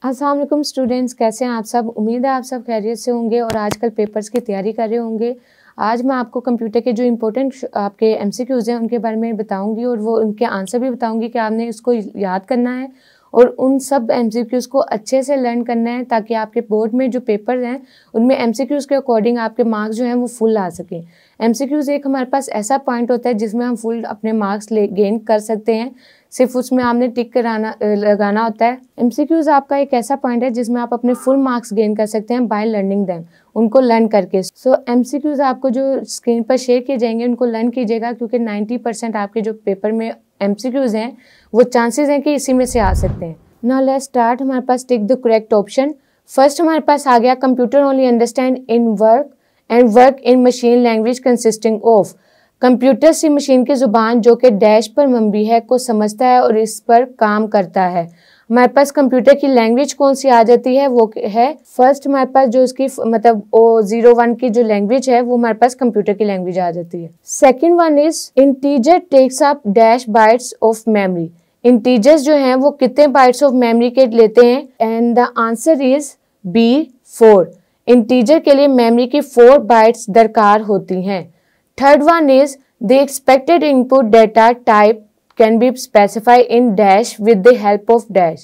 अस्सलाम वालेकुम स्टूडेंट्स, कैसे हैं आप सब। उम्मीद है आप सब खैरियत से होंगे और आजकल पेपर्स की तैयारी कर रहे होंगे। आज मैं आपको कंप्यूटर के जो इम्पोर्टेंट आपके एमसीक्यूज़ हैं उनके बारे में बताऊंगी और वो उनके आंसर भी बताऊंगी कि आपने इसको याद करना है और उन सब एमसीक्यूज़ को अच्छे से लर्न करना है ताकि आपके बोर्ड में जो पेपर हैं उनमें एमसीक्यूज़ के अकॉर्डिंग आपके मार्क्स जो हैं वो फुल आ सकें। एमसीक्यूज़ एक हमारे पास ऐसा पॉइंट होता है जिसमें हम फुल अपने मार्क्स गेन कर सकते हैं, सिर्फ उसमें आपने टिक लगाना होता है। एमसीक्यूज़ आपका एक ऐसा पॉइंट है जिसमें आप अपने फुल मार्क्स गेन कर सकते हैं बाय लर्निंग देम, उनको लर्न करके। सो एमसीक्यूज़ आपको जो स्क्रीन पर शेयर किए जाएंगे उनको लर्न कीजिएगा क्योंकि 90% आपके जो पेपर में एमसीक्यूज़ हैं वो चांसेस हैं कि इसी में से आ सकते हैं। Now let's start. हमारे पास tick the correct option. First हमारे पास आ गया computer only understand in work and work in machine language consisting of. Computer सी मशीन की ज़ुबान जो कि डैश पर मबनी है को समझता है और इस पर काम करता है। हमारे पास कंप्यूटर की लैंग्वेज कौन सी आ जाती है, वो है फर्स्ट हमारे पास जो इसकी मतलब O01 की जो लैंग्वेज है वो हमारे पास कंप्यूटर की लैंग्वेज आ जाती है। Second one is integer takes up dash bytes of memory. Integers जो हैं वो कितने बाइट्स ऑफ मेमोरी के लेते हैं, and the answer is B 4। Integer के लिए मेमोरी की 4 बाइट्स दरकार होती हैं। Third one is the expected input data type can be specified in dash with the help of dash।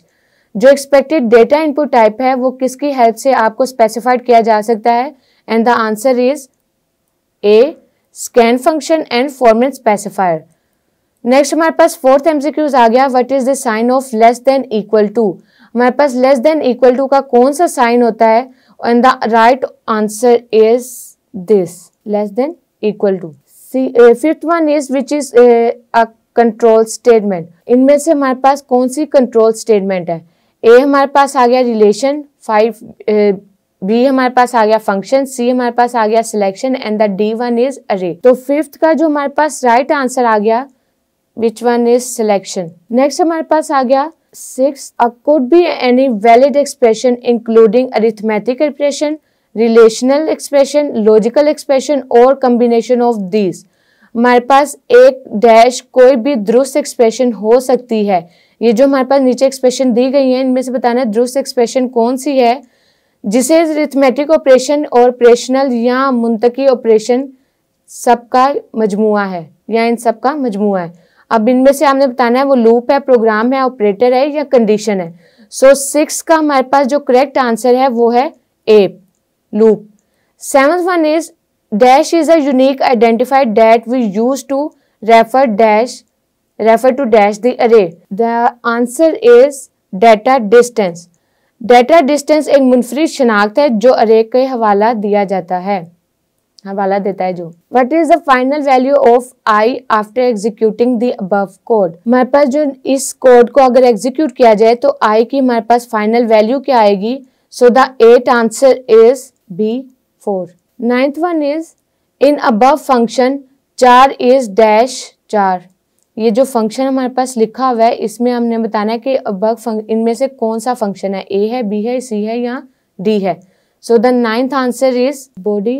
जो expected data input type है वो किसकी हेल्प से आपको specified किया जा सकता है, and the answer is A scan function and format specifier। Next हमारे पास फोर्थ एमसीक्यूज आ गया। What is the sign of less than equal to. हमारे पास लेस देन इक्वल टू का कौन सा साइन होता है, and the right answer is this, less than equal to. Fifth one is which is a control statement. इनमें से हमारे पास कौन सी कंट्रोल स्टेटमेंट है। ए हमारे पास आ गया रिलेशन, बी हमारे पास आ गया फंक्शन, सी हमारे पास आ गया selection, and the D one is अरे। तो फिफ्थ का जो हमारे पास राइट आंसर आ गया which one is selection. Next हमारे पास आ गया six, could be any valid expression including arithmetic expression, relational expression, logical expression और कॉम्बिनेशन ऑफ दीज। हमारे पास एक डैश कोई भी दुरुस्त एक्सप्रेशन हो सकती है। ये जो हमारे पास नीचे एक्सप्रेशन दी गई है इनमें से बताना है दुरुस्त एक्सप्रेशन कौन सी है जिसे अरिथमेटिक ऑपरेशन और ऑपरेशनल या मुंतकी ऑपरेशन सबका मजमुआ है या इन सबका मजमुआ है। अब इनमें से आपने बताना है वो लूप है, प्रोग्राम है, ऑपरेटर है या कंडीशन है। सो 6 का हमारे पास जो करेक्ट आंसर है वो है ए, loop। Seventh one is dash is a unique identifier that we use to refer to dash the array। The answer is data distance। Data distance एक मुनफरिद शनाख्त है जो array के हवाला देता है जो। What is the final value of I after executing the above code। हमारे पास जो इस कोड को अगर एग्जीक्यूट किया जाए तो I की हमारे पास फाइनल वैल्यू क्या आएगी। So the 8th answer is B 4। Ninth one is in above function 4 is dash 4। ये जो फंक्शन हमारे पास लिखा हुआ है इसमें हमने बताना है कि above इनमें से कौन सा फंक्शन है, A है, B है, C है या D है। So the 9th answer is body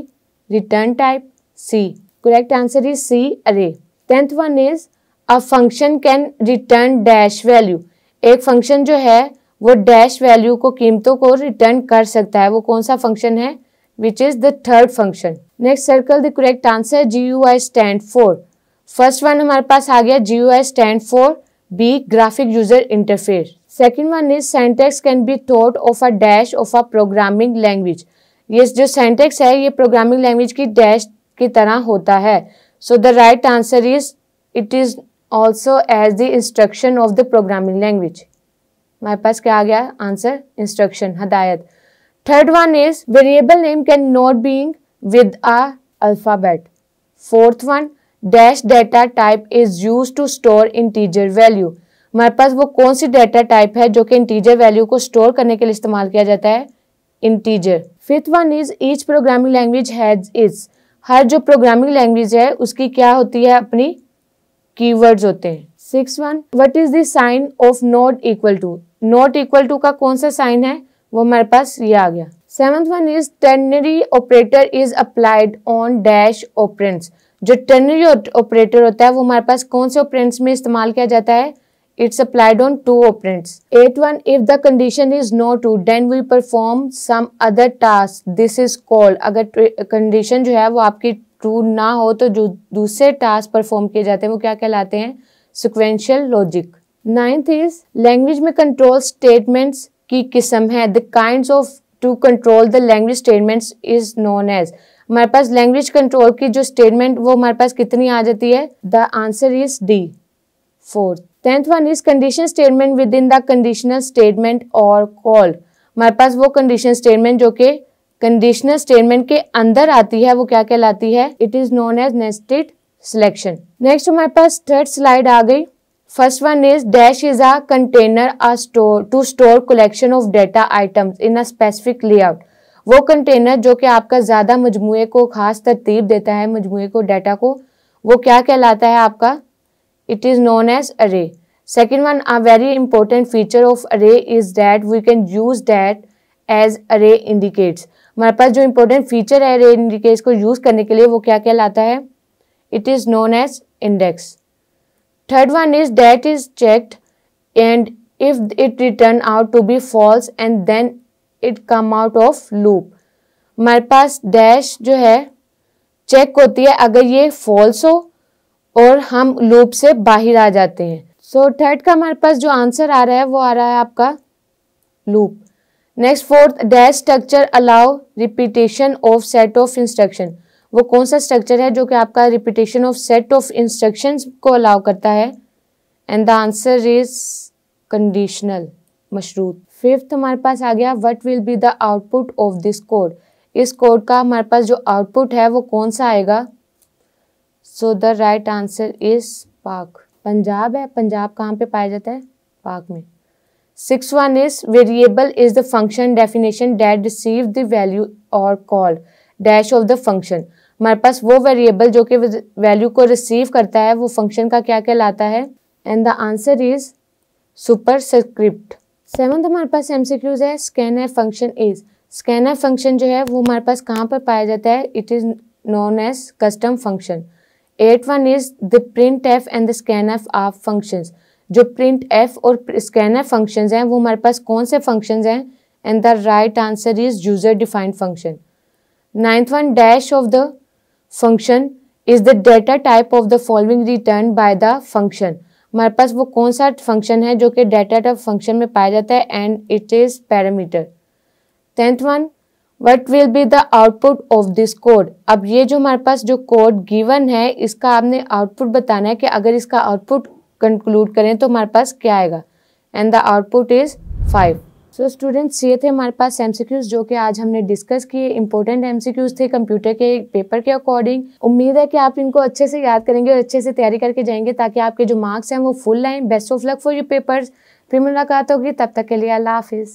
return type C। Correct answer is C array। 10th one is a function can return dash value। एक फंक्शन जो है वो डैश वैल्यू को कीमतों को रिटर्न कर सकता है। वो कौन सा फंक्शन है, which is the third function. Next circle the correct answer. GUI stand for. First one हमारे पास आ गया GUI stand for B graphic user interface. Second one is syntax can be thought of a dash of a programming language. ये जो syntax है ये programming language की dash की तरह होता है। So the right answer is it is also as the instruction of the programming language. हमारे पास क्या आ गया आंसर, इंस्ट्रक्शन, हदायत। Third one is variable name can not being with a alphabet. Fourth one dash data type is used to store integer value. हमारे पास वो कौन सी डेटा टाइप है जो कि इंटीजर वैल्यू को स्टोर करने के लिए इस्तेमाल किया जाता है, integer. Fifth one is each programming language has its. हर जो प्रोग्रामिंग लैंग्वेज है उसकी क्या होती है, अपनी कीवर्ड्स होते हैं। Six one what is the sign of not equal to. Not equal to का कौन सा साइन है, वो हमारे पास ये आ गया। Seventh one is ternary operator is applied on dash operands. जो टर्नरी ऑपरेटर होता है वो हमारे पास कौन से ऑपरेंड्स में इस्तेमाल किया जाता है, It's applied on two operands. 8.1 If the condition is no true, then we perform some other task. This is called, अगर condition जो है वो आपकी true ना हो तो जो दूसरे task perform किए जाते हैं वो क्या कहलाते हैं? Sequential logic. 9th is language में control statements की किस्म है. The kinds of to control the language statements is known as. हमारे पास लैंग्वेज कंट्रोल की जो स्टेटमेंट वो हमारे पास कितनी आ जाती है? The answer is D, 4th. 10th one is condition statement with in the conditional statement और कॉल. हमारे पास वो कंडीशन स्टेटमेंट जो कि कंडीशनल स्टेटमेंट के अंदर आती है वो क्या कहलाती है? It is known as nested selection. Next हमारे पास थर्ड स्लाइड आ गई. First one is dash is a container to store collection of data items in a specific layout. वो कंटेनर जो कि आपका ज्यादा मजमूए को खास तरतीब देता है, मजमूए को, डाटा को, वो क्या कहलाता है आपका? It is known as array. Second one, a very important feature of array is that we can use that as array indicates. हमारे पास जो इंपॉर्टेंट फीचर है अरे इंडिकेट्स को यूज करने के लिए वो क्या कहलाता है? It is known as index. Third one is that is checked and if it return out to be false and then it come out of loop. हमारे पास डैश जो है चेक होती है अगर ये फॉल्स हो और हम लूप से बाहर आ जाते हैं. सो थर्ड का हमारे पास जो आंसर आ रहा है वो आ रहा है आपका loop. Next fourth, dash structure allow repetition of set of instruction. वो कौन सा स्ट्रक्चर है जो कि आपका repetition of set of instructions को अलाउ करता है? And the answer is conditional, मशरूत. फिफ्थ हमारे पास आ गया what will be the output of this code. इस कोड का हमारे पास जो आउटपुट है वो कौन सा आएगा? सो द राइट आंसर इज पाक. पंजाब है, पंजाब कहाँ पे पाया जाता है? पाक में. Six one is variable is the function definition that receive the value और call dash of the function. हमारे पास वो वेरिएबल जो कि वैल्यू को रिसीव करता है वो फंक्शन का क्या कहलाता है? And the answer is superscript. Seventh हमारे पास एमसीक्यूज है. Scanf function is. Scanf function जो है वो हमारे पास कहाँ पर पाया जाता है? It is known as custom function. 8 one is the print F and the scanf are functions. जो प्रिंट एफ और स्कैनफ फंक्शंस हैं वो हमारे पास कौन से फंक्शंस हैं? And the right answer is user defined function. 9th one, dash of the function is the data type of the following return by the function. हमारे पास वो कौन सा फंक्शन है जो कि डेटा टाइप फंक्शन में पाया जाता है? And it is parameter. 10th one, what will be the output of this code. अब ये जो हमारे पास जो कोड गिवन है इसका आपने आउटपुट बताना है कि अगर इसका आउटपुट कंक्लूड करें तो हमारे पास क्या आएगा? And the output is 5. So students, ये थे हमारे पास एमसीक्यूज जो कि आज हमने डिस्कस किए. इंपॉर्टेंट एमसीक्यूज थे कंप्यूटर के पेपर के अकॉर्डिंग. उम्मीद है कि आप इनको अच्छे से याद करेंगे और अच्छे से तैयारी करके जाएंगे ताकि आपके जो मार्क्स हैं वो फुल आएँ. Best of luck for your papers. फिर मुलाकात होगी, तब तक के लिए अल्लाह हाफिज़.